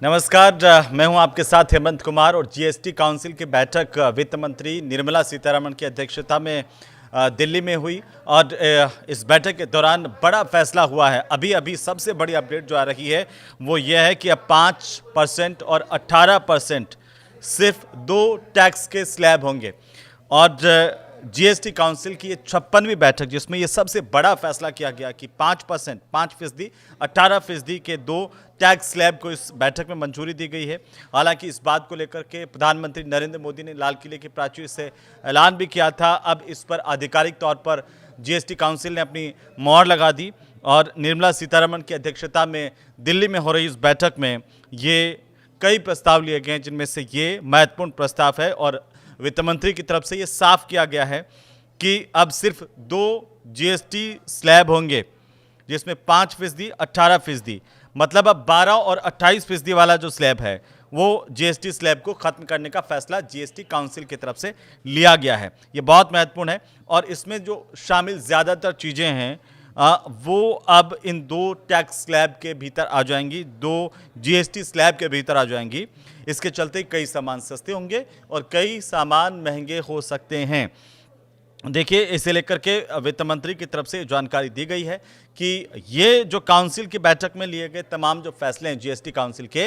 नमस्कार, मैं हूं आपके साथ हेमंत कुमार और जीएसटी काउंसिल की बैठक वित्त मंत्री निर्मला सीतारमण की अध्यक्षता में दिल्ली में हुई और इस बैठक के दौरान बड़ा फैसला हुआ है। अभी अभी सबसे बड़ी अपडेट जो आ रही है वो ये है कि अब 5% और 18% सिर्फ 2 टैक्स के स्लैब होंगे और जीएसटी काउंसिल की ये 56वीं बैठक जिसमें ये सबसे बड़ा फैसला किया गया कि 5%, 5%, 18% के 2 टैक्स स्लैब को इस बैठक में मंजूरी दी गई है। हालांकि इस बात को लेकर के प्रधानमंत्री नरेंद्र मोदी ने लाल किले की प्राचीर से ऐलान भी किया था। अब इस पर आधिकारिक तौर पर जीएसटी काउंसिल ने अपनी मोहर लगा दी और निर्मला सीतारमण की अध्यक्षता में दिल्ली में हो रही इस बैठक में ये कई प्रस्ताव लिए गए हैं, जिनमें से ये महत्वपूर्ण प्रस्ताव है और वित्त मंत्री की तरफ से ये साफ किया गया है कि अब सिर्फ 2 जीएसटी स्लैब होंगे जिसमें 5%, 18%, मतलब अब 12 और 28% वाला जो स्लैब है वो जीएसटी स्लैब को खत्म करने का फैसला जीएसटी काउंसिल की तरफ से लिया गया है। ये बहुत महत्वपूर्ण है और इसमें जो शामिल ज़्यादातर चीज़ें हैं वो अब इन 2 टैक्स स्लैब के भीतर आ जाएंगी, 2 जीएसटी स्लैब के भीतर आ जाएंगी। इसके चलते कई सामान सस्ते होंगे और कई सामान महंगे हो सकते हैं। देखिए, इसे लेकर के वित्त मंत्री की तरफ से जानकारी दी गई है कि ये जो काउंसिल की बैठक में लिए गए तमाम जो फैसले हैं जीएसटी काउंसिल के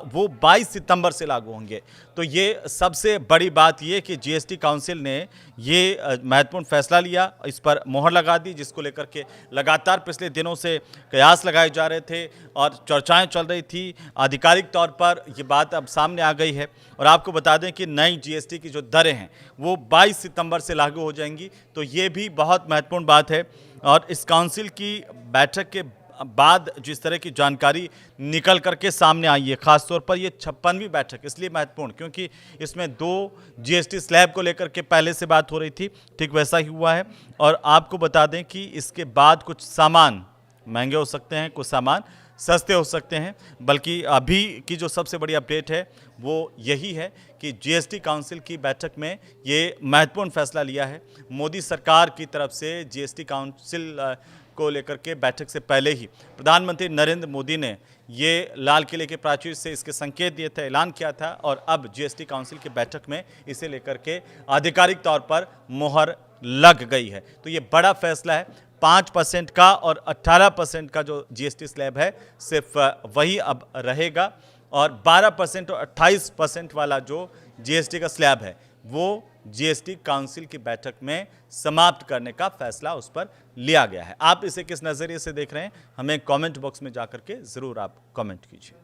वो 22 सितंबर से लागू होंगे। तो ये सबसे बड़ी बात ये कि जीएसटी काउंसिल ने ये महत्वपूर्ण फैसला लिया, इस पर मोहर लगा दी, जिसको लेकर के लगातार पिछले दिनों से कयास लगाए जा रहे थे और चर्चाएं चल रही थी। आधिकारिक तौर पर ये बात अब सामने आ गई है और आपको बता दें कि नई जीएसटी की जो दरें हैं वो 22 सितंबर से लागू हो जाएंगी। तो ये भी बहुत महत्वपूर्ण बात है और इस काउंसिल की बैठक के बाद जिस तरह की जानकारी निकल करके सामने आई है, खासतौर पर ये 56वीं बैठक इसलिए महत्वपूर्ण क्योंकि इसमें 2 जीएसटी स्लैब को लेकर के पहले से बात हो रही थी, ठीक वैसा ही हुआ है। और आपको बता दें कि इसके बाद कुछ सामान महंगे हो सकते हैं, कुछ सामान सस्ते हो सकते हैं। बल्कि अभी की जो सबसे बड़ी अपडेट है वो यही है कि जीएसटी काउंसिल की बैठक में ये महत्वपूर्ण फैसला लिया है। मोदी सरकार की तरफ से जीएसटी काउंसिल को लेकर के बैठक से पहले ही प्रधानमंत्री नरेंद्र मोदी ने ये लाल किले के प्राचीर से इसके संकेत दिए थे, ऐलान किया था और अब जीएसटी काउंसिल की बैठक में इसे लेकर के आधिकारिक तौर पर मोहर लग गई है। तो ये बड़ा फैसला है। 5% का और 18% का जो जीएसटी स्लैब है सिर्फ वही अब रहेगा और 12% और 28% वाला जो जीएसटी का स्लैब है वो जीएसटी काउंसिल की बैठक में समाप्त करने का फैसला उस पर लिया गया है। आप इसे किस नज़रिए से देख रहे हैं, हमें कमेंट बॉक्स में जाकर के ज़रूर आप कमेंट कीजिए।